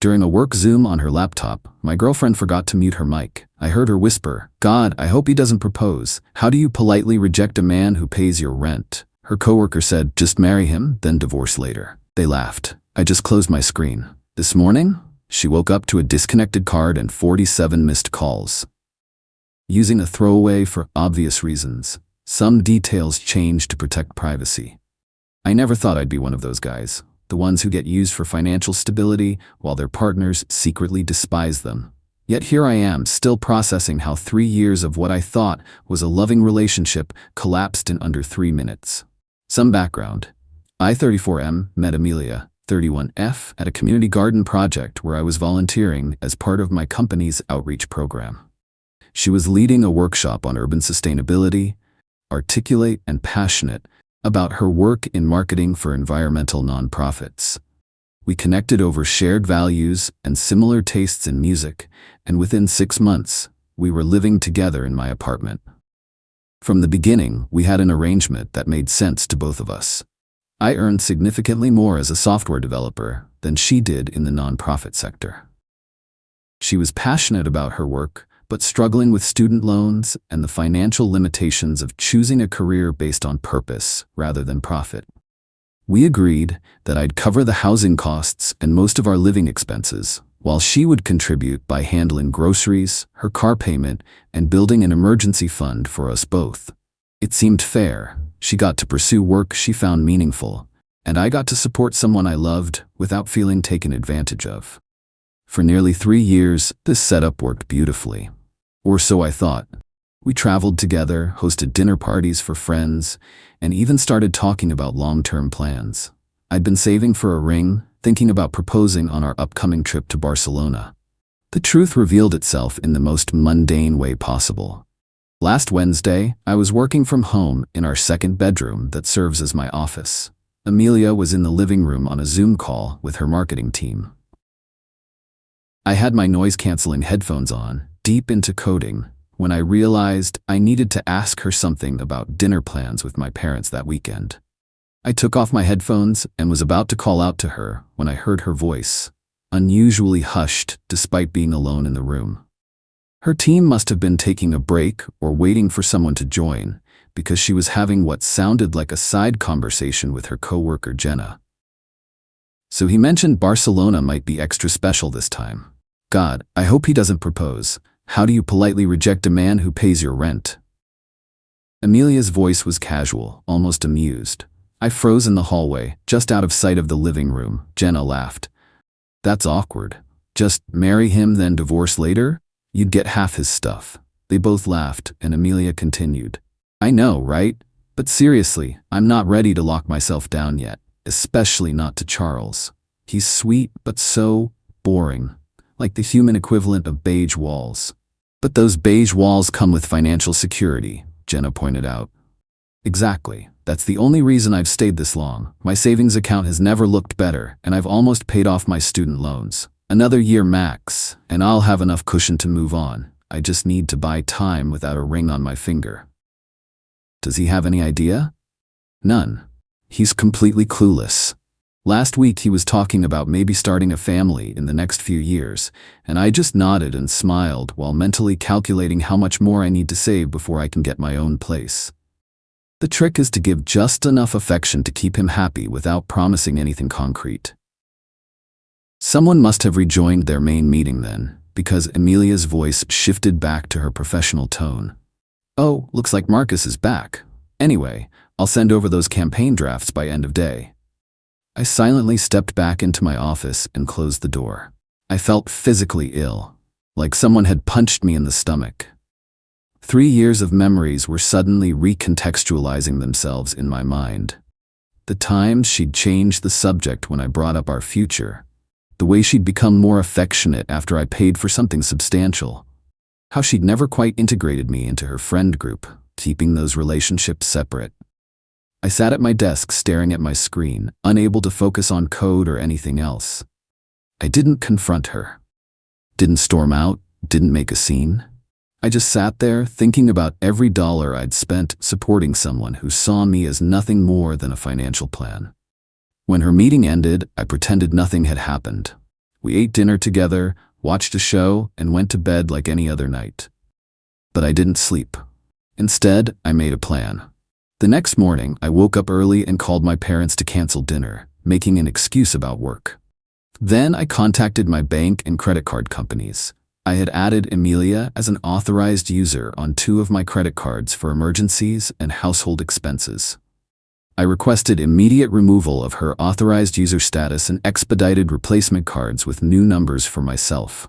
During a work Zoom on her laptop, my girlfriend forgot to mute her mic. I heard her whisper, "God, I hope he doesn't propose. How do you politely reject a man who pays your rent?" Her coworker said, "Just marry him, then divorce later." They laughed. I just closed my screen. This morning, she woke up to a disconnected card and 47 missed calls. Using a throwaway for obvious reasons. Some details changed to protect privacy. I never thought I'd be one of those guys. The ones who get used for financial stability while their partners secretly despise them. Yet here I am, still processing how 3 years of what I thought was a loving relationship collapsed in under 3 minutes. Some background. I, 34M, met Amelia, 31F, at a community garden project where I was volunteering as part of my company's outreach program. She was leading a workshop on urban sustainability, articulate and passionate about her work in marketing for environmental nonprofits. We connected over shared values and similar tastes in music, and within 6 months, we were living together in my apartment. From the beginning, we had an arrangement that made sense to both of us. I earned significantly more as a software developer than she did in the nonprofit sector. She was passionate about her work, but struggling with student loans and the financial limitations of choosing a career based on purpose rather than profit. We agreed that I'd cover the housing costs and most of our living expenses, while she would contribute by handling groceries, her car payment, and building an emergency fund for us both. It seemed fair. She got to pursue work she found meaningful, and I got to support someone I loved without feeling taken advantage of. For nearly 3 years, this setup worked beautifully. Or so I thought. We traveled together, hosted dinner parties for friends, and even started talking about long-term plans. I'd been saving for a ring, thinking about proposing on our upcoming trip to Barcelona. The truth revealed itself in the most mundane way possible. Last Wednesday, I was working from home in our second bedroom that serves as my office. Amelia was in the living room on a Zoom call with her marketing team. I had my noise-canceling headphones on, deep into coding, when I realized I needed to ask her something about dinner plans with my parents that weekend. I took off my headphones and was about to call out to her when I heard her voice, unusually hushed despite being alone in the room. Her team must have been taking a break or waiting for someone to join, because she was having what sounded like a side conversation with her coworker Jenna. "So he mentioned Barcelona might be extra special this time. God, I hope he doesn't propose. How do you politely reject a man who pays your rent?" Amelia's voice was casual, almost amused. I froze in the hallway, just out of sight of the living room. Jenna laughed. "That's awkward. Just marry him, then divorce later? You'd get half his stuff." They both laughed, and Amelia continued. "I know, right? But seriously, I'm not ready to lock myself down yet, especially not to Charles. He's sweet, but so boring. Like the human equivalent of beige walls." "But those beige walls come with financial security," Jenna pointed out. "Exactly. That's the only reason I've stayed this long. My savings account has never looked better, and I've almost paid off my student loans. Another year max, and I'll have enough cushion to move on. I just need to buy time without a ring on my finger." "Does he have any idea?" "None. He's completely clueless. Last week he was talking about maybe starting a family in the next few years, and I just nodded and smiled while mentally calculating how much more I need to save before I can get my own place. The trick is to give just enough affection to keep him happy without promising anything concrete." Someone must have rejoined their main meeting then, because Amelia's voice shifted back to her professional tone. "Oh, looks like Marcus is back. Anyway, I'll send over those campaign drafts by end of day." I silently stepped back into my office and closed the door. I felt physically ill, like someone had punched me in the stomach. 3 years of memories were suddenly recontextualizing themselves in my mind. The times she'd changed the subject when I brought up our future. The way she'd become more affectionate after I paid for something substantial. How she'd never quite integrated me into her friend group, keeping those relationships separate. I sat at my desk staring at my screen, unable to focus on code or anything else. I didn't confront her. Didn't storm out, didn't make a scene. I just sat there thinking about every dollar I'd spent supporting someone who saw me as nothing more than a financial plan. When her meeting ended, I pretended nothing had happened. We ate dinner together, watched a show, and went to bed like any other night. But I didn't sleep. Instead, I made a plan. The next morning, I woke up early and called my parents to cancel dinner, making an excuse about work. Then I contacted my bank and credit card companies. I had added Emilia as an authorized user on 2 of my credit cards for emergencies and household expenses. I requested immediate removal of her authorized user status and expedited replacement cards with new numbers for myself.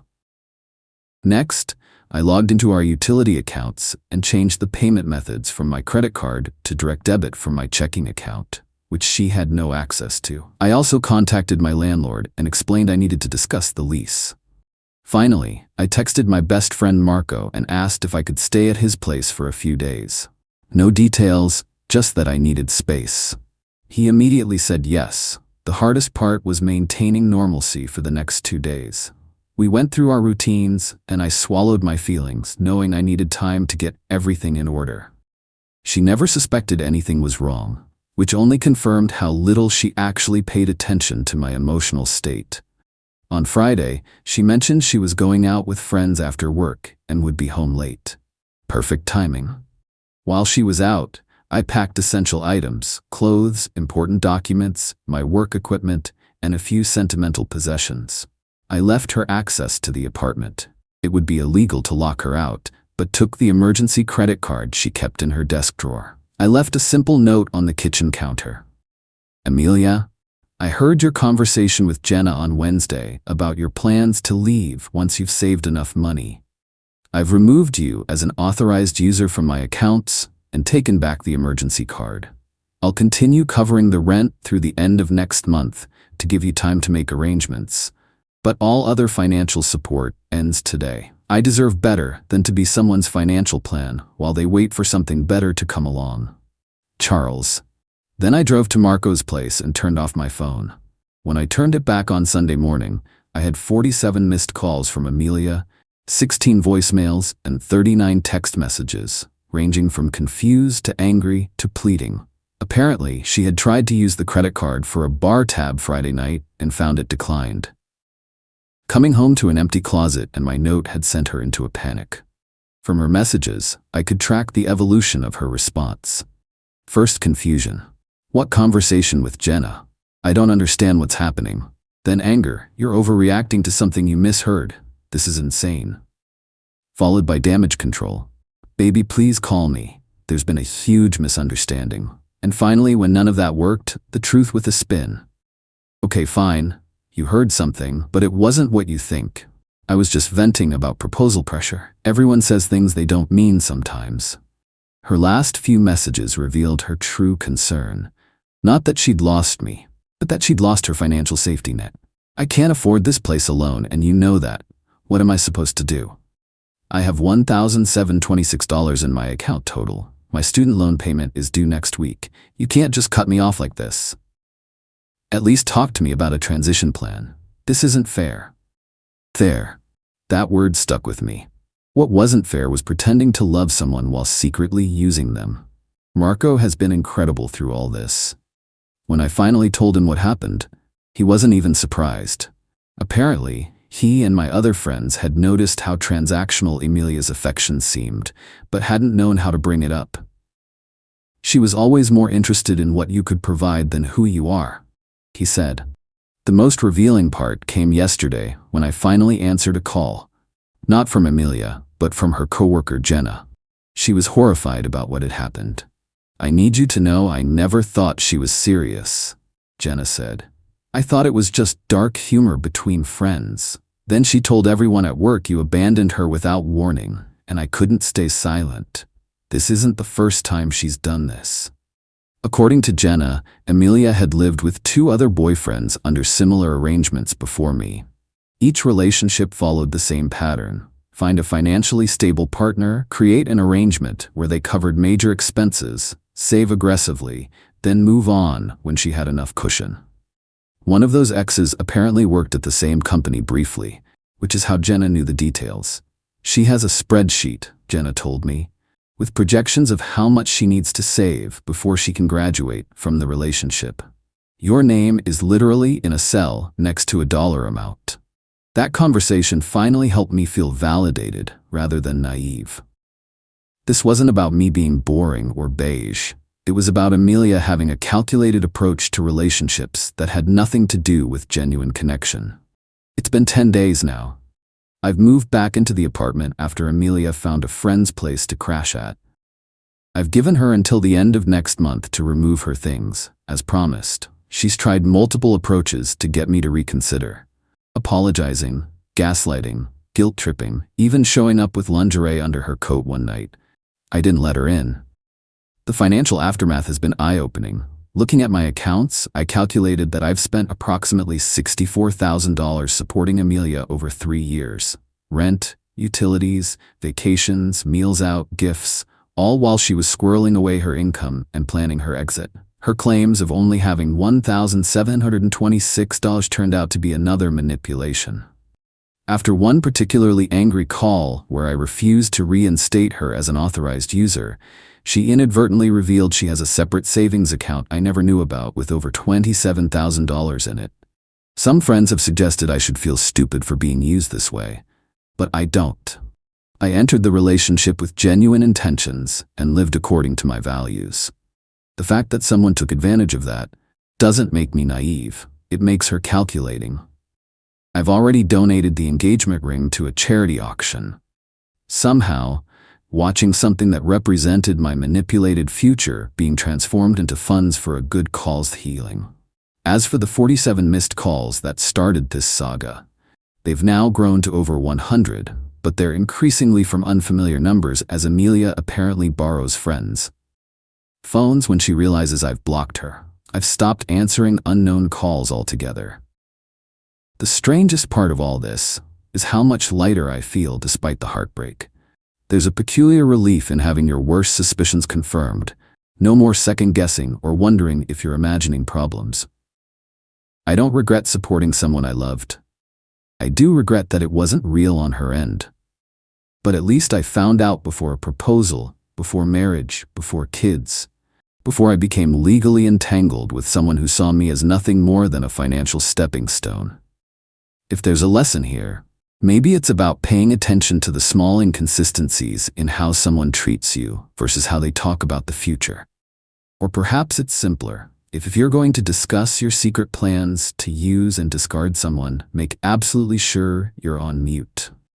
Next, I logged into our utility accounts and changed the payment methods from my credit card to direct debit from my checking account, which she had no access to. I also contacted my landlord and explained I needed to discuss the lease. Finally, I texted my best friend Marco and asked if I could stay at his place for a few days. No details, just that I needed space. He immediately said yes. The hardest part was maintaining normalcy for the next 2 days. We went through our routines, and I swallowed my feelings, knowing I needed time to get everything in order. She never suspected anything was wrong, which only confirmed how little she actually paid attention to my emotional state. On Friday, she mentioned she was going out with friends after work and would be home late. Perfect timing. While she was out, I packed essential items, clothes, important documents, my work equipment, and a few sentimental possessions. I left her access to the apartment. It would be illegal to lock her out, but took the emergency credit card she kept in her desk drawer. I left a simple note on the kitchen counter. Emilia, I heard your conversation with Jenna on Wednesday about your plans to leave once you've saved enough money. I've removed you as an authorized user from my accounts and taken back the emergency card. I'll continue covering the rent through the end of next month to give you time to make arrangements. But all other financial support ends today. I deserve better than to be someone's financial plan while they wait for something better to come along. Charles. Then I drove to Marco's place and turned off my phone. When I turned it back on Sunday morning, I had 47 missed calls from Emilia, 16 voicemails, and 39 text messages, ranging from confused to angry to pleading. Apparently, she had tried to use the credit card for a bar tab Friday night and found it declined. Coming home to an empty closet and my note had sent her into a panic. From her messages, I could track the evolution of her response. First, confusion. What conversation with Jenna? I don't understand what's happening. Then anger. You're overreacting to something you misheard. This is insane. Followed by damage control. Baby, please call me. There's been a huge misunderstanding. And finally, when none of that worked, the truth with a spin. Okay, fine. You heard something, but it wasn't what you think. I was just venting about proposal pressure. Everyone says things they don't mean sometimes. Her last few messages revealed her true concern. Not that she'd lost me, but that she'd lost her financial safety net. I can't afford this place alone, and you know that. What am I supposed to do? I have $1,726 in my account total. My student loan payment is due next week. You can't just cut me off like this. At least talk to me about a transition plan. This isn't fair. Fair. That word stuck with me. What wasn't fair was pretending to love someone while secretly using them. Marco has been incredible through all this. When I finally told him what happened, he wasn't even surprised. Apparently, he and my other friends had noticed how transactional Emilia's affection seemed, but hadn't known how to bring it up. She was always more interested in what you could provide than who you are, he said. The most revealing part came yesterday when I finally answered a call. Not from Emilia, but from her coworker Jenna. She was horrified about what had happened. I need you to know I never thought she was serious, Jenna said. I thought it was just dark humor between friends. Then she told everyone at work you abandoned her without warning, and I couldn't stay silent. This isn't the first time she's done this. According to Jenna, Emilia had lived with 2 other boyfriends under similar arrangements before me. Each relationship followed the same pattern. Find a financially stable partner, create an arrangement where they covered major expenses, save aggressively, then move on when she had enough cushion. One of those exes apparently worked at the same company briefly, which is how Jenna knew the details. She has a spreadsheet, Jenna told me, with projections of how much she needs to save before she can graduate from the relationship. Your name is literally in a cell next to a dollar amount. That conversation finally helped me feel validated rather than naive. This wasn't about me being boring or beige. It was about Amelia having a calculated approach to relationships that had nothing to do with genuine connection. It's been 10 days now. I've moved back into the apartment after Amelia found a friend's place to crash at. I've given her until the end of next month to remove her things, as promised. She's tried multiple approaches to get me to reconsider. Apologizing, gaslighting, guilt-tripping, even showing up with lingerie under her coat one night. I didn't let her in. The financial aftermath has been eye-opening. Looking at my accounts, I calculated that I've spent approximately $64,000 supporting Amelia over 3 years. Rent, utilities, vacations, meals out, gifts, all while she was squirreling away her income and planning her exit. Her claims of only having $1,726 turned out to be another manipulation. After one particularly angry call where I refused to reinstate her as an authorized user, she inadvertently revealed she has a separate savings account I never knew about with over $27,000 in it. Some friends have suggested I should feel stupid for being used this way, but I don't. I entered the relationship with genuine intentions and lived according to my values. The fact that someone took advantage of that doesn't make me naive. It makes her calculating. I've already donated the engagement ring to a charity auction. Somehow, watching something that represented my manipulated future being transformed into funds for a good cause healing. As for the 47 missed calls that started this saga, they've now grown to over 100, but they're increasingly from unfamiliar numbers as Amelia apparently borrows friends' phones when she realizes I've blocked her. I've stopped answering unknown calls altogether. The strangest part of all this is how much lighter I feel despite the heartbreak. There's a peculiar relief in having your worst suspicions confirmed. No more second-guessing or wondering if you're imagining problems. I don't regret supporting someone I loved. I do regret that it wasn't real on her end. But at least I found out before a proposal, before marriage, before kids, before I became legally entangled with someone who saw me as nothing more than a financial stepping stone. If there's a lesson here, maybe it's about paying attention to the small inconsistencies in how someone treats you versus how they talk about the future. Or perhaps it's simpler. If you're going to discuss your secret plans to use and discard someone, make absolutely sure you're on mute.